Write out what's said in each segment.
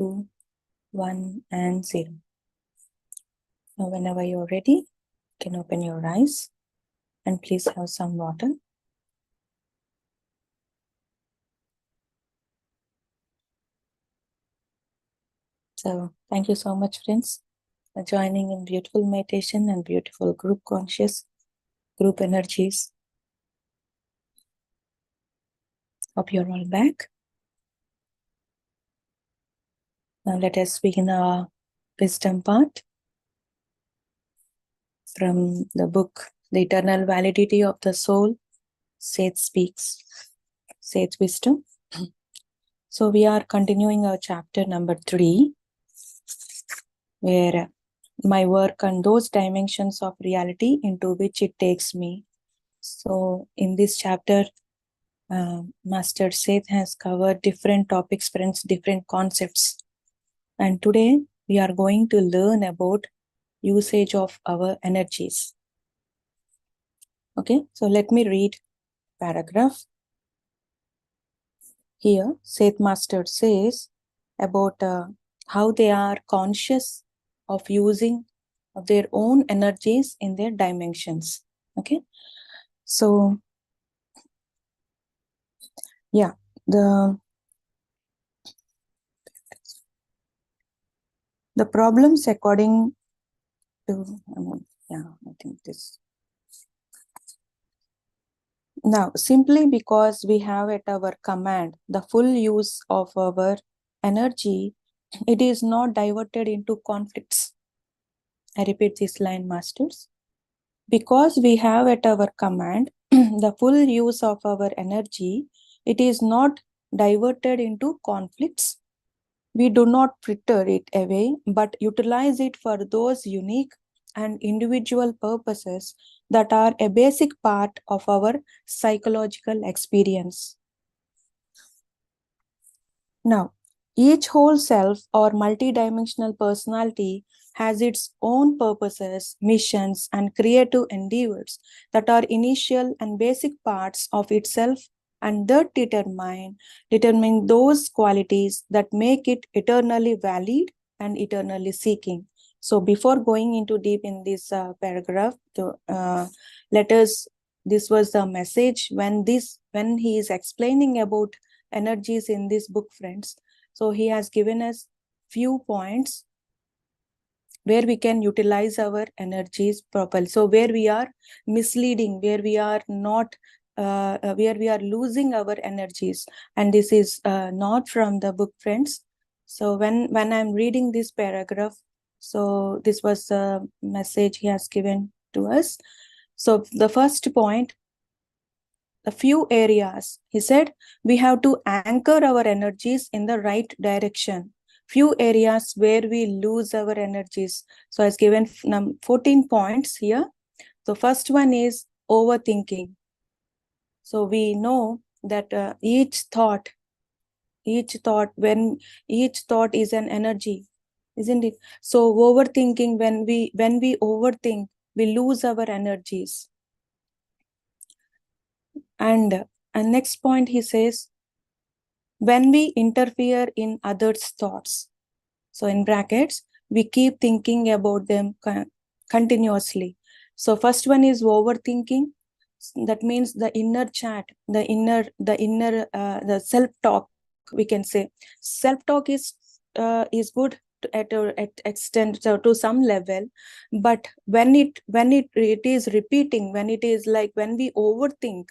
2, 1, and 0. Now, whenever you're ready, you can open your eyes and please have some water. So, thank you so much, friends, for joining in beautiful meditation and beautiful group conscious, group energies. Hope you're all back. Now, let us begin our wisdom part from the book, The Eternal Validity of the Soul. SETH speaks, SETH wisdom. So, we are continuing our chapter number 3, where my work on those dimensions of reality into which it takes me. So in this chapter, Master Seth has covered different topics, friends, different concepts. And today we are going to learn about usage of our energies. Okay, so let me read paragraph. Here, Seth Master says about how they are conscious of using of their own energies in their dimensions. Okay, so yeah, the problems according to I think this now simply because we have at our command the full use of our energy, it is not diverted into conflicts. I repeat this line, masters. Because we have at our command the full use of our energy, it is not diverted into conflicts. We do not fritter it away, but utilize it for those unique and individual purposes that are a basic part of our psychological experience. Now, each whole self or multidimensional personality has its own purposes, missions, and creative endeavors that are initial and basic parts of itself, and that determine those qualities that make it eternally valid and eternally seeking. So before going into deep in this paragraph, this was the message when he is explaining about energies in this book, friends. So he has given us few points where we can utilize our energies properly. So where we are misleading, where we are not where we are losing our energies, and this is not from the book, friends. So when I'm reading this paragraph, so this was the message he has given to us. So the first point, the few areas, he said, we have to anchor our energies in the right direction. Few areas where we lose our energies. So I've given 14 points here. So first one is overthinking. So we know that each thought is an energy, isn't it? So overthinking, when we overthink, we lose our energies. And next point, he says, when we interfere in others' thoughts. So in brackets, we keep thinking about them continuously. So first one is overthinking. That means the inner chat, the self-talk, we can say. Self-talk is good at extent, so to some level, but when it is repeating, when it is like when we overthink,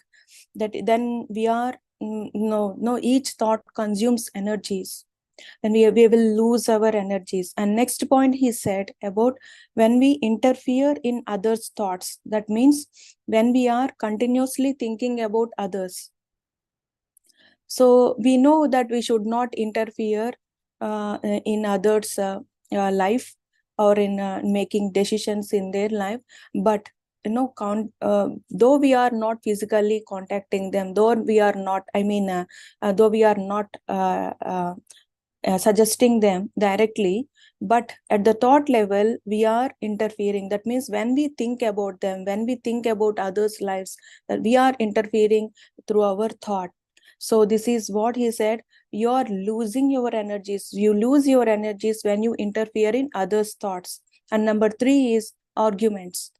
that then we are each thought consumes energies, then we will lose our energies. And next point he said about when we interfere in others' thoughts, that means when we are continuously thinking about others. So we know that we should not interfere in others' life, or in making decisions in their life, but though we are not physically contacting them, though we are not suggesting them directly, but at the thought level we are interfering. That means when we think about them, when we think about others' lives, that we are interfering through our thought. So this is what he said, you're losing your energies. You lose your energies when you interfere in others' thoughts. And number 3 is arguments.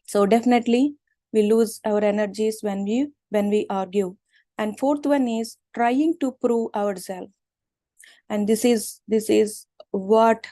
So definitely we lose our energies when we argue. And 4th one is trying to prove ourselves. And this is what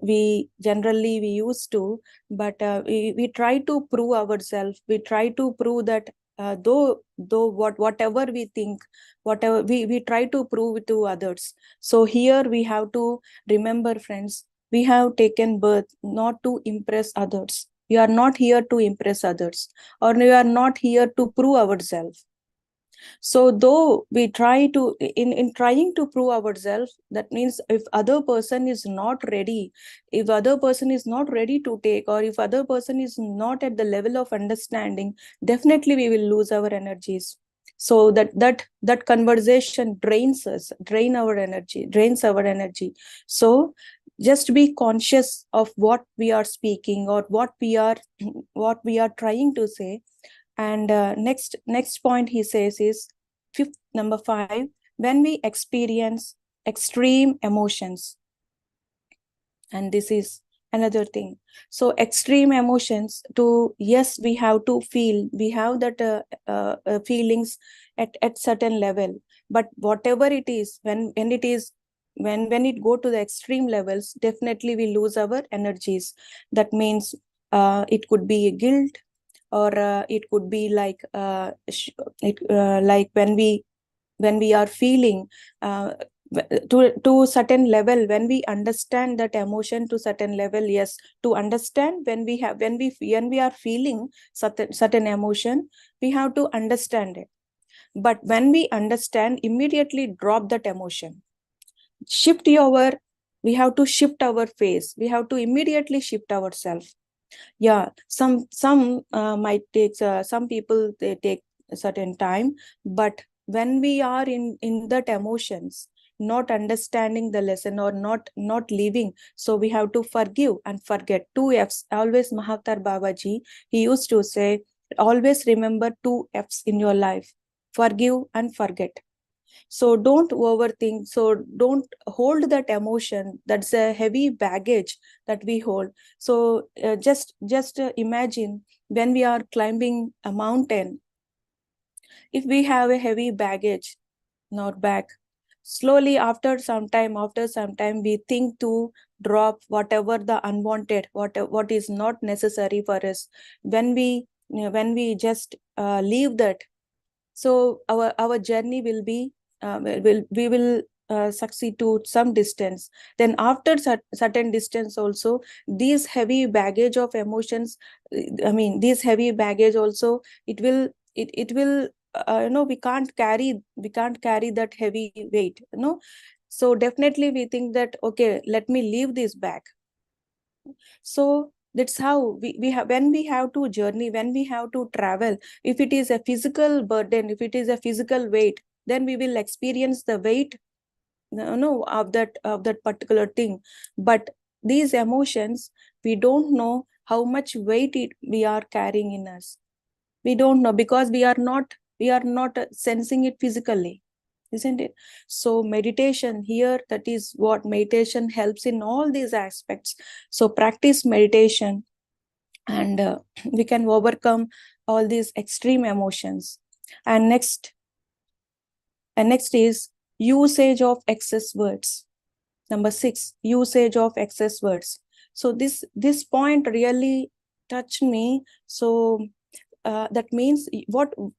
we generally we used to, but we try to prove ourselves. We try to prove that though whatever we think, whatever we try to prove to others. So here we have to remember, friends, we have taken birth not to impress others. We are not here to impress others, or we are not here to prove ourselves. So though we try to in trying to prove ourselves, that means if other person is not ready, if other person is not ready to take, or if other person is not at the level of understanding, definitely we will lose our energies. So that conversation drains us, drains our energy. So just be conscious of what we are speaking, or what we are trying to say. And next point he says is number 5, when we experience extreme emotions. And this is another thing. So extreme emotions, to yes, we have to feel, we have that feelings at certain level. But whatever it is, when it go to the extreme levels, definitely we lose our energies. That means it could be a guilt, or it could be like like when we are feeling to certain level, when we understand that emotion to certain level. Yes, to understand when we are feeling certain emotion, we have to understand it. But when we understand, immediately drop that emotion. We have to shift our face. We have to immediately shift ourselves. Yeah, some might take some people, they take a certain time. But when we are in that emotions, not understanding the lesson, or not living, so we have to forgive and forget. 2 F's. Always Mahatar Babaji, he used to say, always remember 2 F's in your life: forgive and forget. So don't overthink. So don't hold that emotion. That's a heavy baggage that we hold. So just imagine, when we are climbing a mountain, if we have a heavy baggage in our back, slowly after some time we think to drop whatever the unwanted, what is not necessary for us. When we just leave that, so our journey will be we will succeed to some distance. Then after certain distance also, these heavy baggage of emotions, this heavy baggage also, it will we can't carry that heavy weight. So definitely we think that, okay, let me leave this back. So that's how we have, when we have to journey, when we have to travel, if it is a physical burden, if it is a physical weight, then we will experience the weight of that particular thing. But these emotions, we don't know how much weight we are carrying in us. We don't know, because we are not sensing it physically, isn't it? So meditation here, that is what meditation helps in all these aspects. So practice meditation, and we can overcome all these extreme emotions. And next is usage of excess words. Number 6, usage of excess words. So this point really touched me. So that means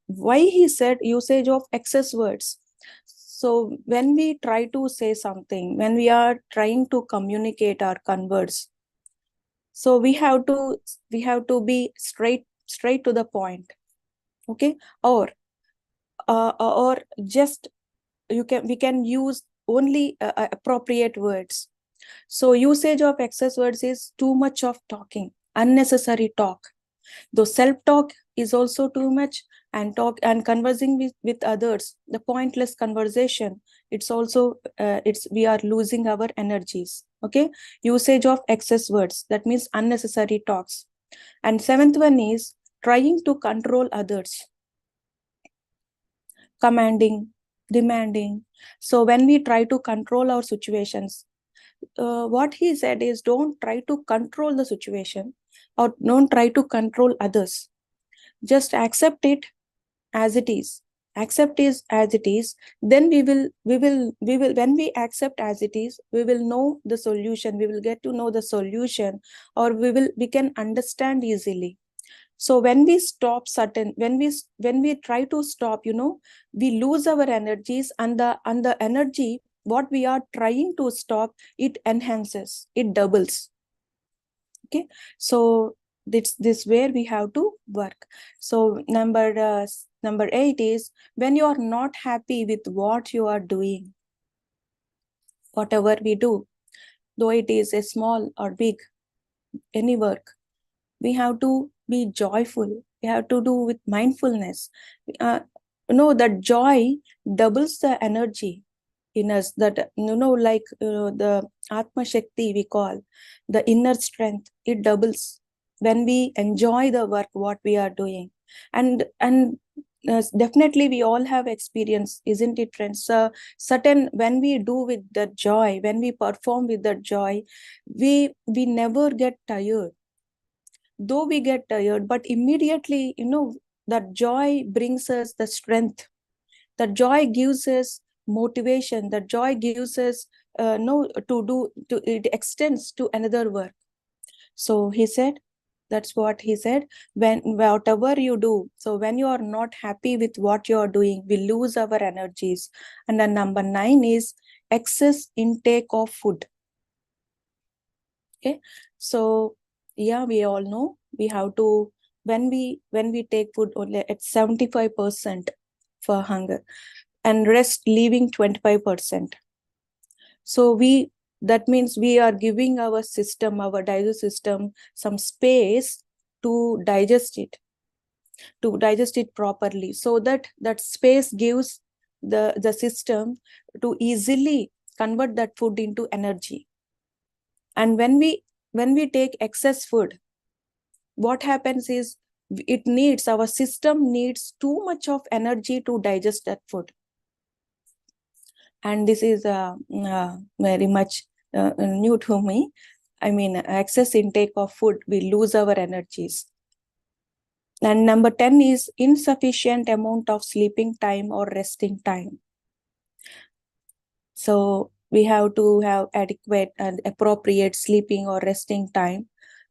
why he said usage of excess words. So when we try to say something, when we are trying to communicate or converse, so we have to be straight to the point. Okay. Or just we can use only appropriate words. So usage of excess words is too much of talking, unnecessary talk. Though self-talk is also too much, and conversing with others, the pointless conversation, it's also we are losing our energies. Okay. Usage of excess words, that means unnecessary talks. And 7th one is trying to control others, commanding, demanding. So when we try to control our situations, what he said is, don't try to control the situation or don't try to control others. Just accept it as it is. Accept is as it is. Then we will when we accept as it is, we will know the solution. We will get to know the solution, or we can understand easily. So when we stop certain, when we try to stop, we lose our energies, and the energy what we are trying to stop, it enhances, it doubles. Okay, so this where we have to work. So number 8 is, when you are not happy with what you are doing, whatever we do, though it is a small or big, any work, we have to be joyful. We have to do with mindfulness. uh, that joy doubles the energy in us, that like the atma shakti we call, the inner strength, it doubles when we enjoy the work what we are doing. And definitely we all have experience, isn't it, friends? Certain, when we do with the joy, when we perform with the joy, we never get tired. Though we get tired, but immediately, that joy brings us the strength. That joy gives us motivation. That joy gives us no to do, to it extends to another work. So he said, that's what he said, when whatever you do, so when you are not happy with what you are doing, we lose our energies. And then number 9 is excess intake of food. Okay, so yeah, we all know we have to, when we take food only at 75% for hunger, and rest leaving 25%. So that means we are giving our system, our digestive system, some space to digest it properly, so that space gives the system to easily convert that food into energy. And when we take excess food, what happens is, our system needs too much of energy to digest that food. And this is very much new to me. I mean, excess intake of food, we lose our energies. And number 10 is insufficient amount of sleeping time or resting time. So we have to have adequate and appropriate sleeping or resting time.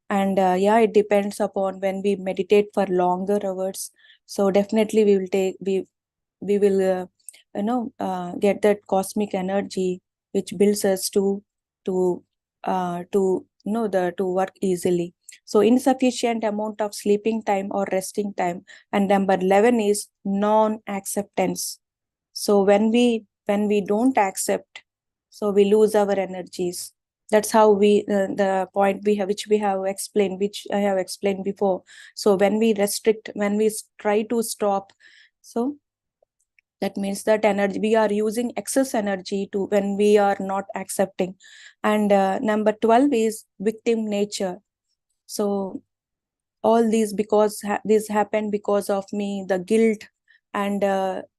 And it depends upon when we meditate for longer hours. So definitely we will get that cosmic energy which builds us to work easily. So insufficient amount of sleeping time or resting time. And number 11 is non-acceptance. So when we don't accept, so we lose our energies. That's how the point which I have explained before. So when we restrict, when we try to stop, so that means that energy, we are using excess energy to when we are not accepting. And number 12 is victim nature. So all these, because this happened because of me, the guilt, and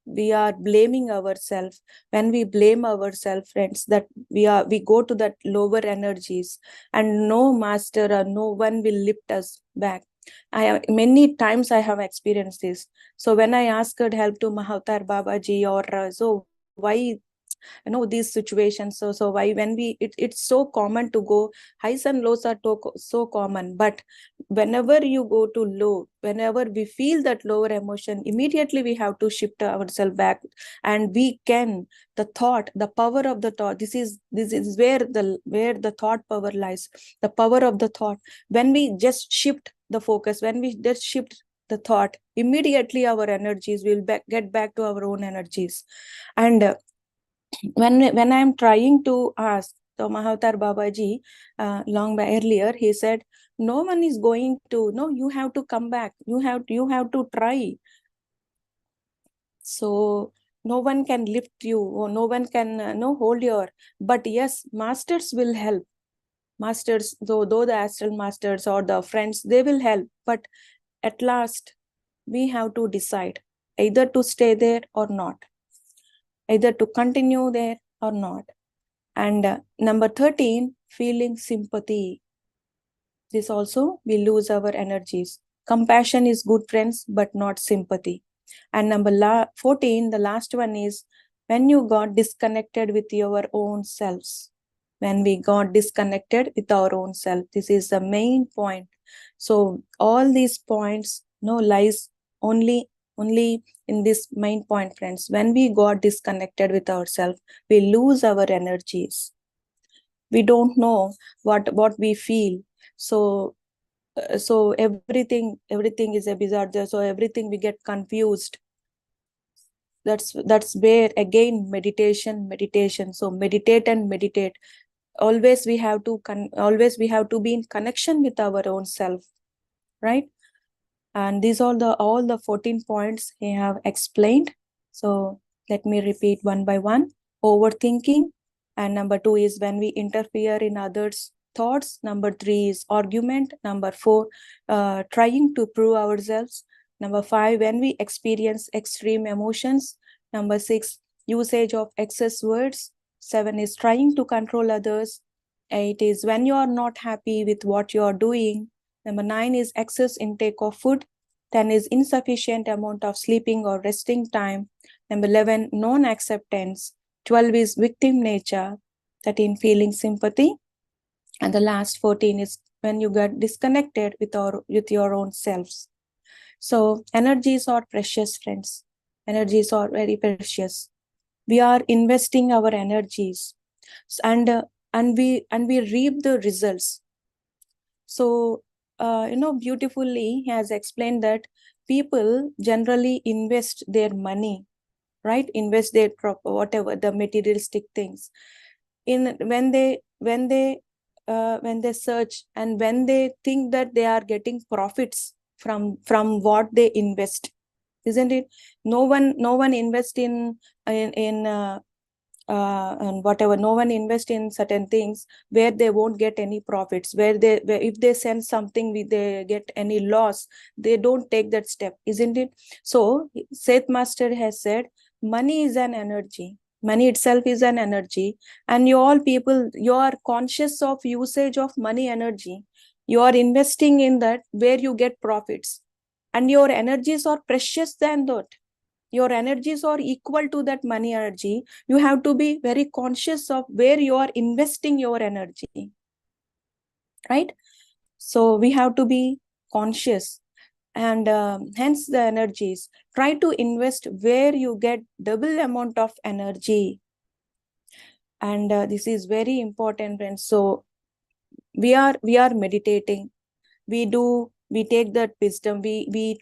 we are blaming ourselves. When we blame ourselves, friends, that we go to that lower energies, and no master or no one will lift us back. Many times I have experienced this. So when I asked help to Mahavatar Babaji, or so why these situations, so why, when it's so common to go, highs and lows are so common, but whenever you go to low, whenever we feel that lower emotion, immediately we have to shift ourselves back. And we can, the power of the thought, this is where the thought power lies. The power of the thought, when we just shift the focus, when we just shift the thought, immediately our energies will get back to our own energies. And when I'm trying to ask the Mahavatar Babaji, earlier, he said, no one is going to, no, you have to come back. You have to try. So no one can lift you, or no one can hold your, but yes, masters will help. Masters, though the astral masters or the friends, they will help. But at last, we have to decide either to stay there or not. either to continue there or not. And number 13, feeling sympathy. This also, we lose our energies. Compassion is good, friends, but not sympathy. And number 14, the last one is when you got disconnected with your own selves. When we got disconnected with our own self, this is the main point. So all these points, lies only in this main point, friends. When we got disconnected with ourselves, we lose our energies. We don't know what we feel. So everything is a bizarre. So everything we get confused. That's where again meditation. So meditate and meditate. Always we have to be in connection with our own self, right? And these are all the 14 points he have explained. So let me repeat one by one. Overthinking, and number 2 is when we interfere in others' thoughts. Number 3 is argument. Number 4, trying to prove ourselves. Number 5, when we experience extreme emotions. Number 6, usage of excess words. 7 is trying to control others. 8 is when you are not happy with what you are doing. Number 9 is excess intake of food. 10 is insufficient amount of sleeping or resting time. Number 11, non-acceptance. 12 is victim nature. 13, feeling sympathy. And the last 14 is when you get disconnected with your own selves. So energies are precious, friends. Energies are very precious. We are investing our energies, and we reap the results. So beautifully he has explained that people generally invest their money, right? Invest their whatever the materialistic things in when they search, and when they think that they are getting profits from what they invest, isn't it? No one invest in and whatever. No one invest in certain things where they won't get any profits, where if they send something they get any loss, they don't take that step, isn't it? So Seth Master has said money is an energy. Money itself is an energy, and you all people, you are conscious of usage of money energy. You are investing in that where you get profits, and your energies are precious than that. Your energies are equal to that money energy. You have to be very conscious of where you are investing your energy, right? So we have to be conscious, and hence the energies. Try to invest where you get double amount of energy. And this is very important, friends. So we are meditating. We take that wisdom, we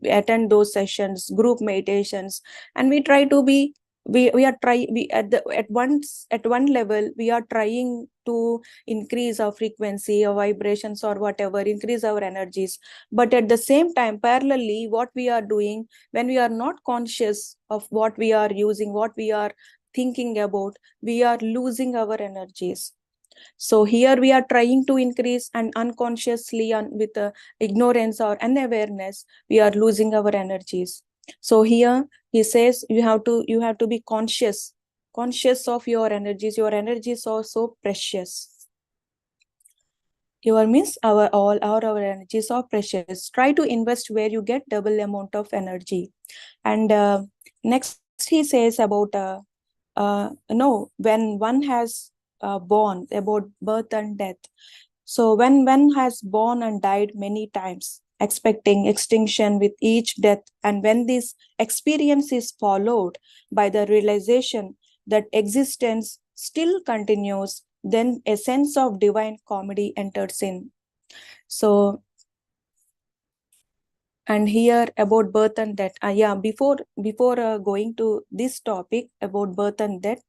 attend those sessions, group meditations, and we try to be at one level we are trying to increase our frequency or vibrations or whatever, increase our energies. But at the same time, parallelly, what we are doing, when we are not conscious of what we are using, what we are thinking about, we are losing our energies. So here we are trying to increase, and unconsciously with ignorance or unawareness, we are losing our energies. So here he says you have to be conscious of your energies. Your energies are so precious. Your means our energies are precious. Try to invest where you get double amount of energy. And next he says about when one has born, about birth and death. So when one has born and died many times, expecting extinction with each death, and when this experience is followed by the realization that existence still continues, then a sense of divine comedy enters in. So, and here about birth and death, before going to this topic about birth and death,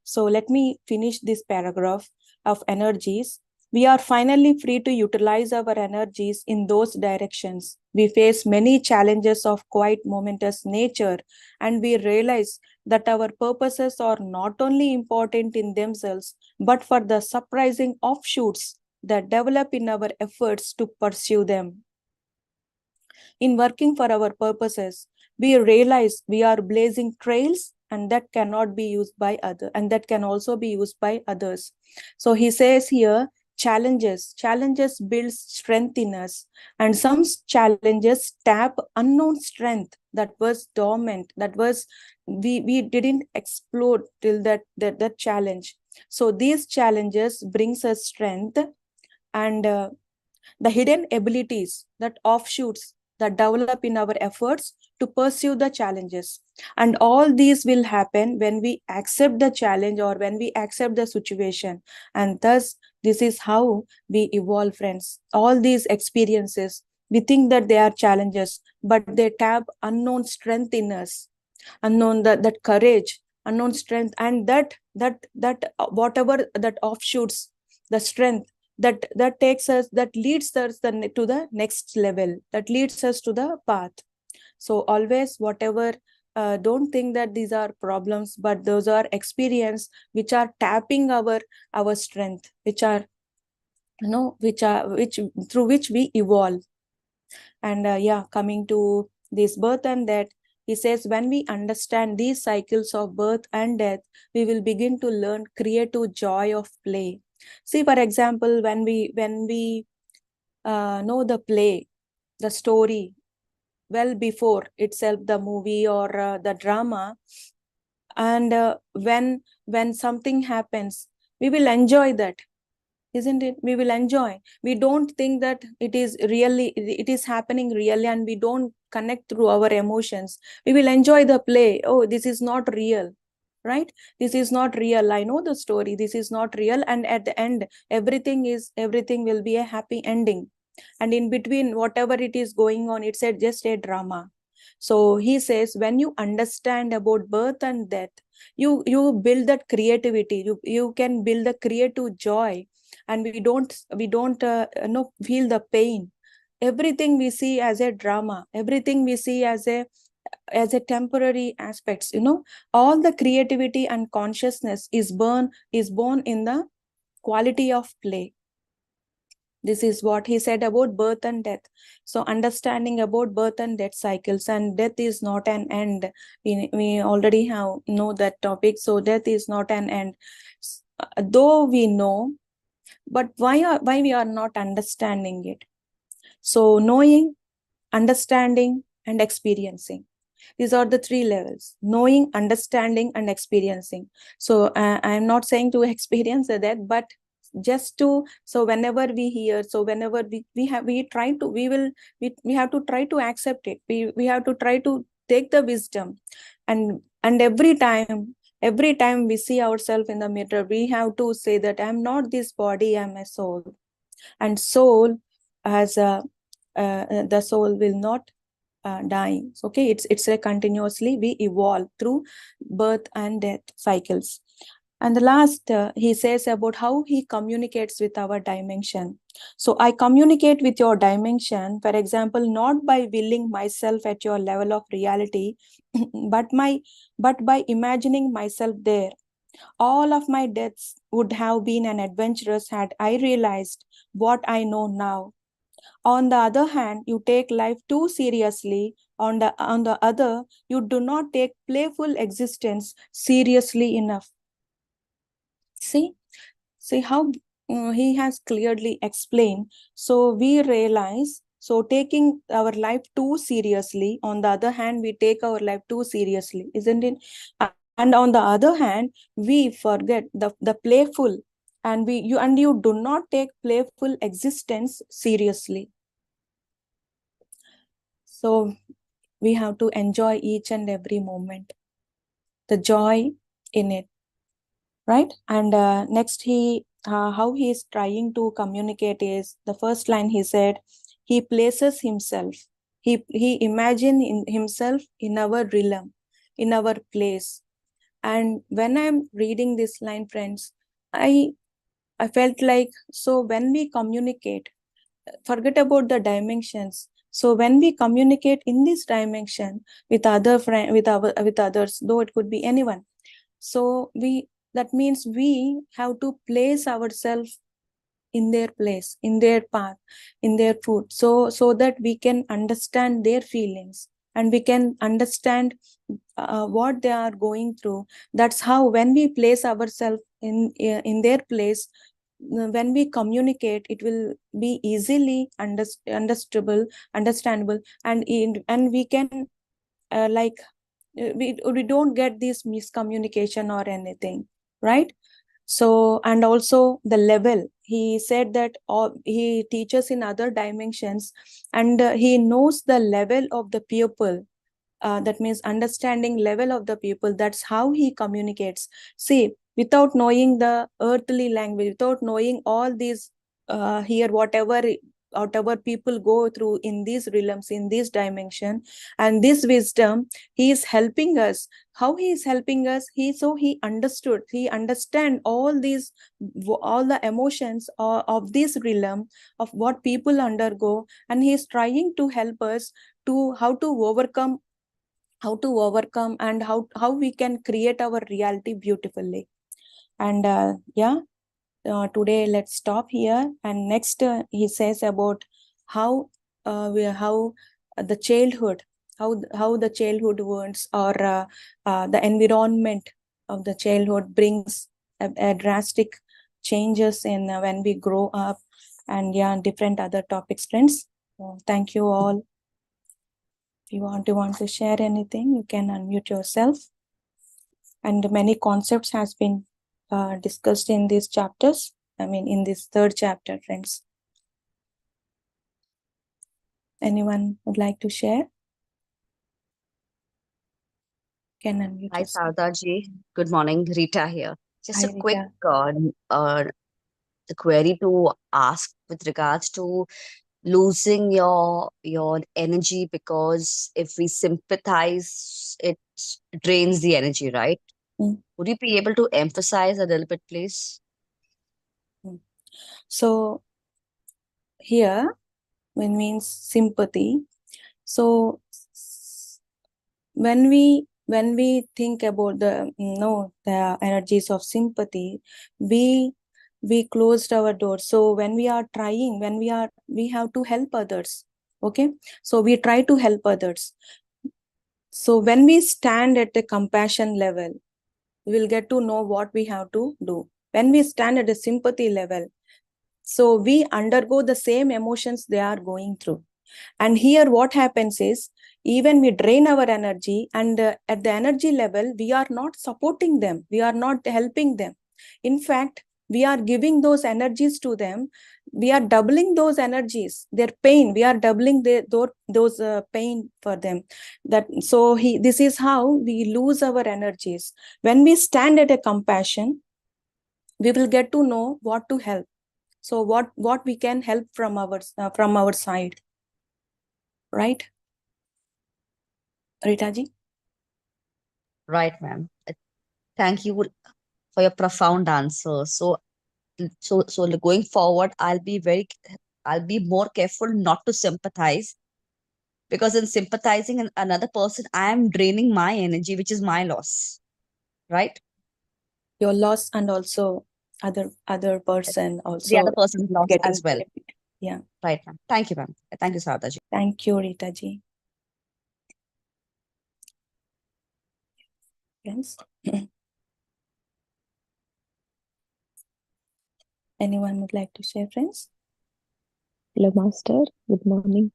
so let me finish this paragraph of energies. We are finally free to utilize our energies in those directions. We face many challenges of quite momentous nature, and we realize that our purposes are not only important in themselves, but for the surprising offshoots that develop in our efforts to pursue them. In working for our purposes, we realize we are blazing trails, and that cannot be used by other, and that can also be used by others. So he says here, challenges build strength in us, and some challenges tap unknown strength that was dormant, that was we didn't explode till that challenge. So these challenges brings us strength, and the hidden abilities, that offshoots that develop in our efforts to pursue the challenges. And all these will happen when we accept the challenge, or when we accept the situation. And thus, this is how we evolve, friends. All these experiences, we think that they are challenges, but they tap unknown strength in us, unknown that courage, unknown strength, and that whatever that offshoots, the strength that takes us, that leads us to the next level, that leads us to the path. So always, whatever, don't think that these are problems, but those are experience which are tapping our strength, which are, which through which we evolve. And yeah, coming to this birth and death, he says, when we understand these cycles of birth and death, we will begin to learn creative joy of play. See, for example, when we know the play, the story, well before itself the movie or the drama, and when something happens, we will enjoy that, isn't it? We will enjoy. We don't think that it is happening really, and we don't connect through our emotions. We will enjoy the play. Oh, this is not real, right? This is not real. I know the story. This is not real. And at the end, everything will be a happy ending. And in between, whatever it is going on, it's just a drama. So he says, when you understand about birth and death, you build that creativity. You can build the creative joy, and we don't feel the pain. Everything we see as a drama, everything we see as a temporary aspects. All the creativity and consciousness is born in the quality of play. This is what he said about birth and death. So understanding about birth and death cycles, and death is not an end. We already know that topic. So death is not an end. Though we know, but why we are not understanding it? So knowing, understanding, and experiencing. These are the three levels: knowing, understanding, and experiencing. So I am not saying to experience that, but just to, so whenever we hear, so whenever we have to try to accept it. We have to try to take the wisdom, and every time we see ourselves in the mirror, we have to say that I'm not this body, I'm a soul. And soul has the soul will not die. Okay, it's a continuously we evolve through birth and death cycles. And the last, he says about how he communicates with our dimension. So I communicate with your dimension, for example, not by willing myself at your level of reality, but by imagining myself there. All of my deaths would have been an adventurous had I realized what I know now. On the other hand, you take life too seriously. On the other, you do not take playful existence seriously enough. See how he has clearly explained. So we realize, so taking our life too seriously, on the other hand, we take our life too seriously, isn't it? And on the other hand, we forget the playful, and you do not take playful existence seriously. So we have to enjoy each and every moment, the joy in it, right? And next, how he is trying to communicate is, the first line he said, he places himself, he imagine in himself in our realm, in our place. And when I'm reading this line, friends, I felt like, so when we communicate, forget about the dimensions. So when we communicate in this dimension with with others, though it could be anyone, so that means we have to place ourselves in their place, in their path, in their foot, so that we can understand their feelings, and we can understand what they are going through. That's how, when we place ourselves in their place, when we communicate, it will be easily understandable, and we can like we don't get this miscommunication or anything, right? So, and also the level, he said that he teaches in other dimensions, and he knows the level of the pupil. That means understanding level of the people. That's how he communicates. See, without knowing the earthly language, without knowing all these here, whatever people go through in these realms, in this dimension, and this wisdom, he is helping us. How he is helping us? He understand all these, all the emotions of this realm, of what people undergo, and he is trying to help us to how to overcome, and how we can create our reality beautifully. And today let's stop here, and next he says about how how the childhood, how the childhood wounds, or the environment of the childhood brings a drastic changes in when we grow up, and different other topics, friends. Thank you all. If you want to share anything, you can unmute yourself. And many concepts has been discussed in these chapters. I mean, in this third chapter, friends. Anyone would like to share? Can unmute Hi, yourself. Sarada ji. Good morning. Rita here. Just Hi, a quick Rita. query to ask with regards to losing your energy, because if we sympathize, it drains the energy, right? Mm, Would you be able to emphasize a little bit, please? mm. So here, when means sympathy. So when we think about the energies of sympathy, we closed our doors. So when we are trying, we have to help others. Okay, so we try to help others. So when we stand at the compassion level, we will get to know what we have to do. When we stand at the sympathy level, so we undergo the same emotions they are going through. And here what happens is, even we drain our energy, and at the energy level, we are not supporting them, we are not helping them. In fact, we are giving those energies to them, we are doubling those energies, their pain, we are doubling those pain for them. This is how we lose our energies. When we stand at a compassion, we will get to know what to help. So what we can help from our side, right, Rita ji? Right, ma'am. Thank you for your profound answer. So going forward, I'll be more careful not to sympathize, because in sympathizing another person, I am draining my energy, which is my loss, right? Your loss, and also other person The other also person's loss getting as well. benefit. Yeah. Right, ma'am. Thank you, ma'am. Thank you, Sarada ji. Thank you, Rita ji. Friends. Anyone would like to share, friends? Hello, Master. Good morning.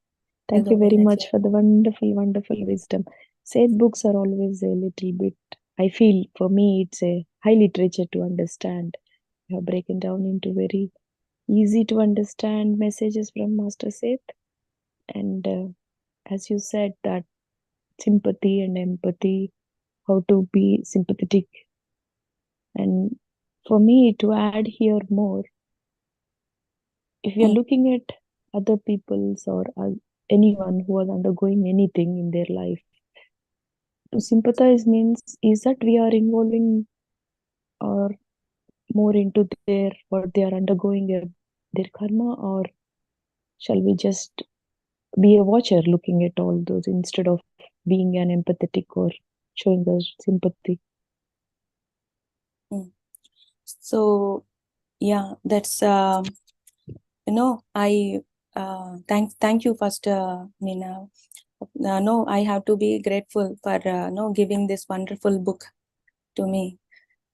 Thank Hello, you very Veena much ji. for the wonderful, wonderful wisdom. Said books are always a little bit, I feel for me, it's a high literature to understand. You have broken down into very easy to understand messages from Master Seth. And as you said, that sympathy and empathy, how to be sympathetic. And for me, to add here more, if you're looking at other people's or anyone who is undergoing anything in their life, to sympathize means is that we are involving or more into their what they are undergoing, their karma, or shall we just be a watcher looking at all those instead of being an empathetic or showing us sympathy? So that's I thank you first, Nina, No, I have to be grateful for no giving this wonderful book to me.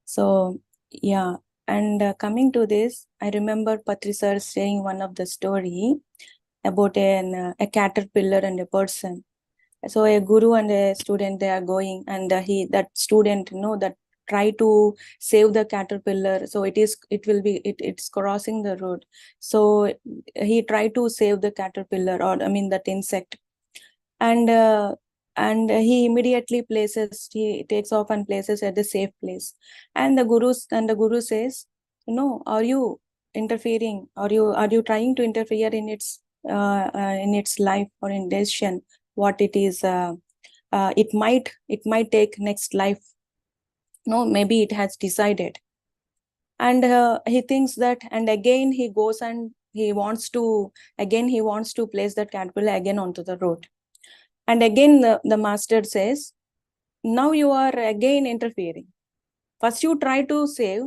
So yeah, and coming to this, I remember Patri sir saying one of the story about a caterpillar and a person. So a guru and a student, they are going, and that student, that try to save the caterpillar. So it's crossing the road. So he tried to save the caterpillar, or I mean that insect, and he immediately he takes off and places at the safe place. And the guru says, no, are you interfering? Are you trying to interfere in its life or in decision? What it is, it might take next life. No, maybe it has decided. And he thinks that, and again he goes and he wants to place that caterpillar again onto the road. And again the master says, now you are again interfering. First you try to save,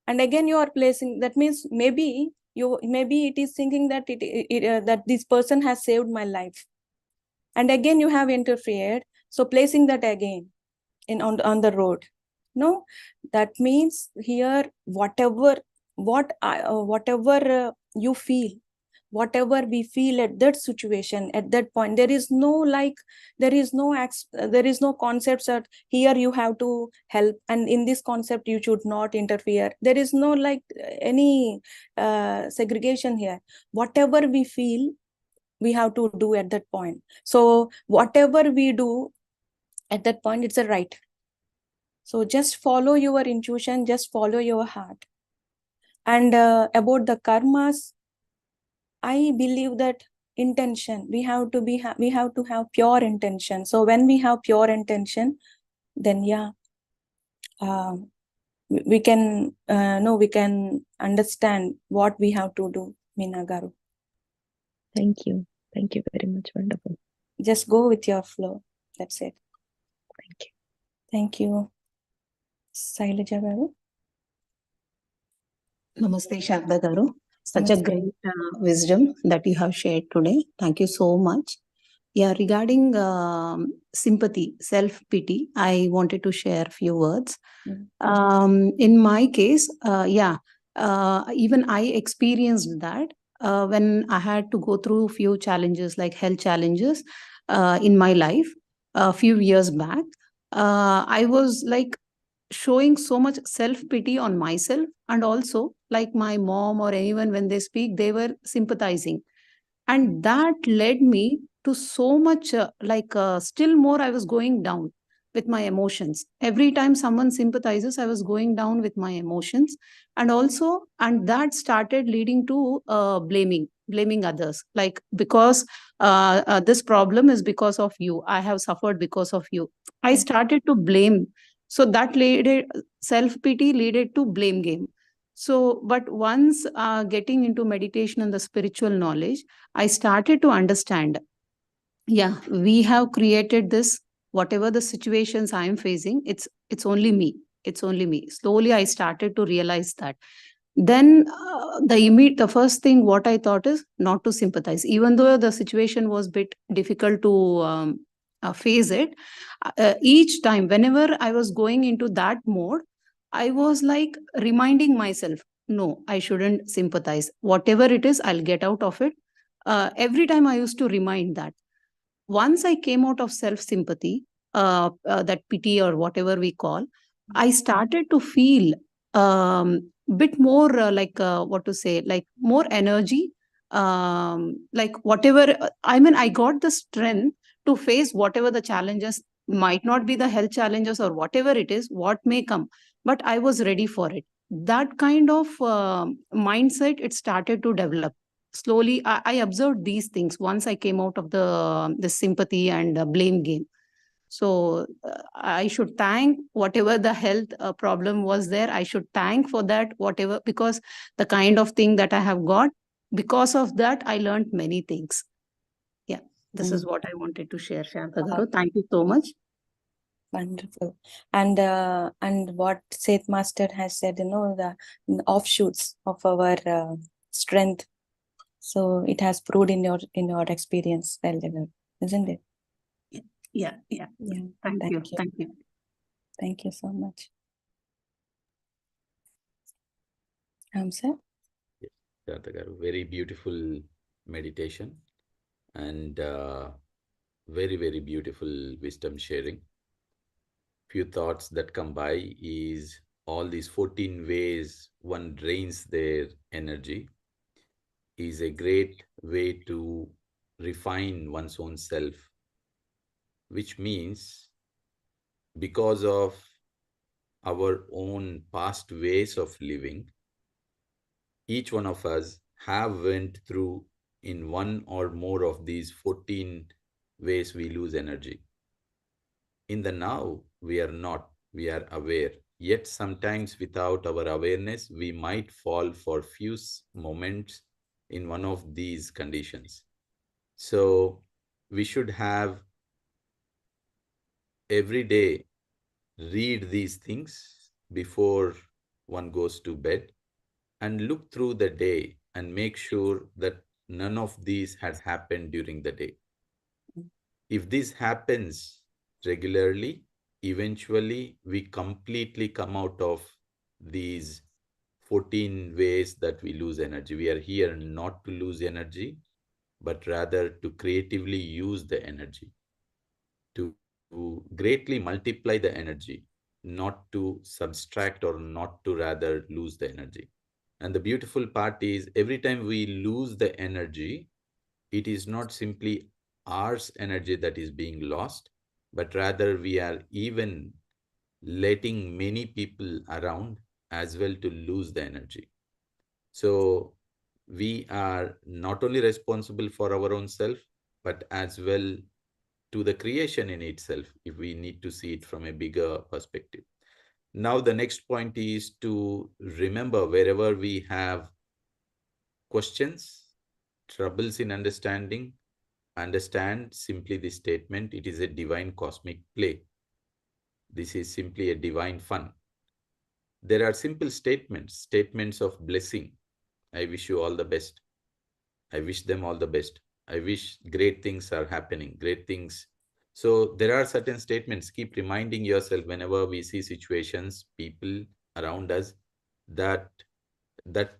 and again you are placing. That means maybe it is thinking that that this person has saved my life, and again you have interfered, so placing that again on the road. No, that means here whatever you feel, whatever we feel at that situation, at that point, there is no concepts that here you have to help, and in this concept you should not interfere. There is no any segregation here. Whatever we feel, we have to do at that point. So whatever we do at that point, it's a right. So just follow your intuition, just follow your heart. And about the karmas, I believe that intention, we have to have pure intention. So when we have pure intention, then yeah, we can we can understand what we have to do, Meena Garu. Thank you very much. Wonderful. Just go with your flow. That's it. Thank you. Sailaja Garu. Namaste, Sharda Garu. Such a great wisdom that you have shared today. Thank you so much. Yeah, regarding sympathy, self-pity, I wanted to share a few words. In my case, even I experienced that when I had to go through a few challenges, like health challenges in my life a few years back. I was like showing so much self pity on myself, and also like my mom or anyone, when they speak, they were sympathizing, and that led me to so much still more I was going down with my emotions. Every time someone sympathizes, I was going down with my emotions, and that started leading to blaming others, like because this problem is because of you, I have suffered because of you. I started to blame. So that led self pity led to blame game. So but once getting into meditation and the spiritual knowledge, I started to understand, yeah, we have created this. Whatever the situations I am facing, it's only me. It's only me. Slowly, I started to realize that. Then the first thing what I thought is not to sympathize, even though the situation was bit difficult to face it. Each time, whenever I was going into that mode, I was like reminding myself, no, I shouldn't sympathize. Whatever it is, I'll get out of it. Every time I used to remind that. Once I came out of self sympathy, that pity or whatever we call, I started to feel bit more what to say, like more energy. Like whatever, I mean, I got the strength to face whatever the challenges might not be, the health challenges or whatever it is, what may come, but I was ready for it. That kind of mindset, it started to develop slowly. I observed these things once I came out of the sympathy and blame game. So I should thank whatever the health problem was there. I should thank for that, whatever, because the kind of thing that I have got, because of that, I learned many things. Yeah, this is what I wanted to share, Shanta Garu. Thank you so much. Wonderful. And what Seth Master has said, the offshoots of our strength. So it has proved in your experience, well, isn't it? Yeah. Yeah, Thank you. thank you. Thank you. Thank you so much. Sir? Yes, Sarada garu, very beautiful meditation and very, very beautiful wisdom sharing. Few thoughts that come by is all these 14 ways one drains their energy is a great way to refine one's own self, which means because of our own past ways of living, each one of us have went through in one or more of these 14 ways we lose energy. In the now, we are not, we are aware. Yet sometimes without our awareness, we might fall for few moments in one of these conditions. So we should have every day read these things before one goes to bed and look through the day and make sure that none of these had happened during the day. If this happens regularly, eventually we completely come out of these 14 ways that we lose energy. We are here not to lose energy, but rather to creatively use the energy, to greatly multiply the energy, not to subtract or not to rather lose the energy. And the beautiful part is every time we lose the energy, it is not simply ours energy that is being lost, but rather we are even letting many people around as well to lose the energy. So we are not only responsible for our own self, but as well to the creation in itself, if we need to see it from a bigger perspective. Now, the next point is to remember wherever we have questions, troubles in understanding, understand simply this statement: it is a divine cosmic play. This is simply a divine fun. There are simple statements, statements of blessing. I wish you all the best. I wish them all the best. I wish great things are happening, great things. So there are certain statements. Keep reminding yourself whenever we see situations, people around us, that that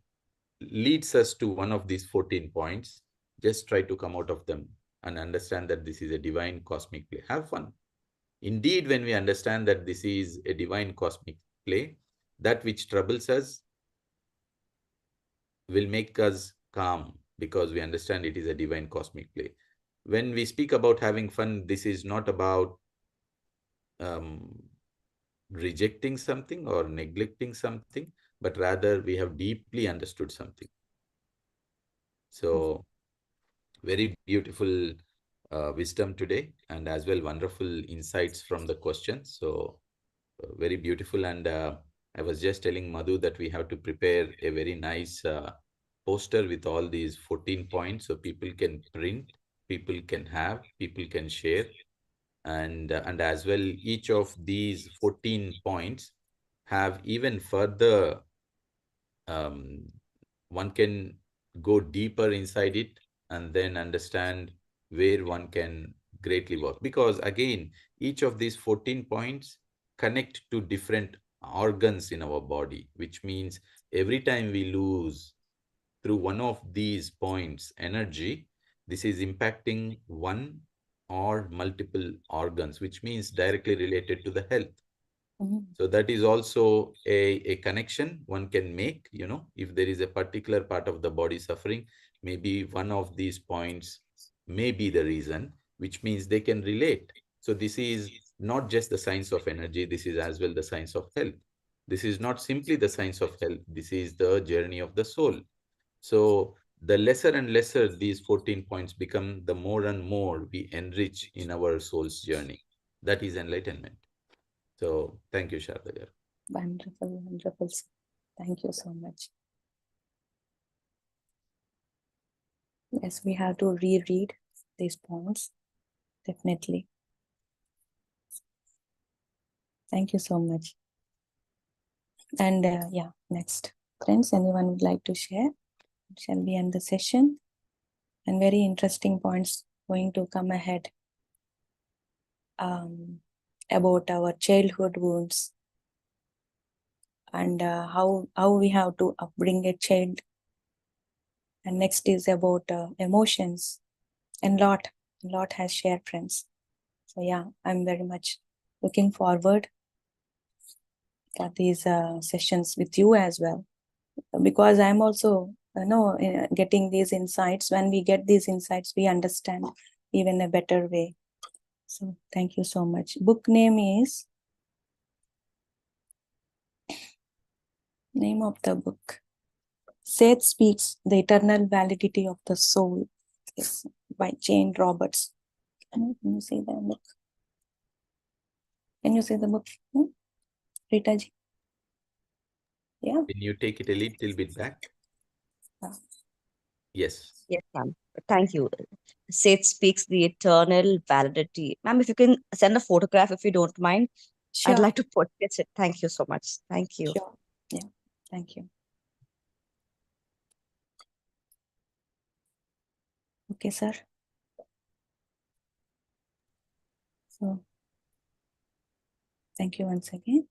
leads us to one of these 14 points. Just try to come out of them and understand that this is a divine cosmic play. Have fun. Indeed, when we understand that this is a divine cosmic play, that which troubles us will make us calm because we understand it is a divine cosmic play. When we speak about having fun, this is not about um, rejecting something or neglecting something, but rather we have deeply understood something. So, very beautiful wisdom today, and as well wonderful insights from the question. So, very beautiful. And I was just telling Madhu that we have to prepare a very nice poster with all these 14 points so people can print, people can have, people can share. And as well, each of these 14 points have even further, um, one can go deeper inside it and then understand where one can greatly work. Because again, each of these 14 points connect to different organs in our body, which means every time we lose through one of these points energy, this is impacting one or multiple organs, which means directly related to the health. So that is also a connection one can make, if there is a particular part of the body suffering, maybe one of these points may be the reason, which means they can relate. So this is not just the science of energy, this is as well the science of health. This is not simply the science of health, this is the journey of the soul. So the lesser and lesser these 14 points become, the more and more we enrich in our soul's journey. That is enlightenment. So thank you, Sharda. Wonderful, wonderful. Sir. Thank you so much. Yes, we have to reread these points. Definitely. Thank you so much. And yeah, next. Friends, anyone would like to share? Shall we end the session? And very interesting points going to come ahead. about our childhood wounds and how we have to upbring a child. And next is about emotions, and lot has shared, friends. So yeah, I'm very much looking forward for these sessions with you as well, because I'm also getting these insights. When we get these insights, we understand even a better way. So thank you so much. Book name is, name of the book, Seth Speaks, The Eternal Validity of the Soul. Yes, by Jane Roberts. Can you see the book? Can you see the book? Rita ji? Yeah. Can you take it a little bit back? Yes. Yes, ma'am. Thank you. Seth Speaks, The Eternal Validity. Ma'am, if you can send a photograph if you don't mind, Sure. I'd like to purchase it. Thank you so much. Thank you. Sure. Yeah. Thank you. Okay, sir. So, thank you once again.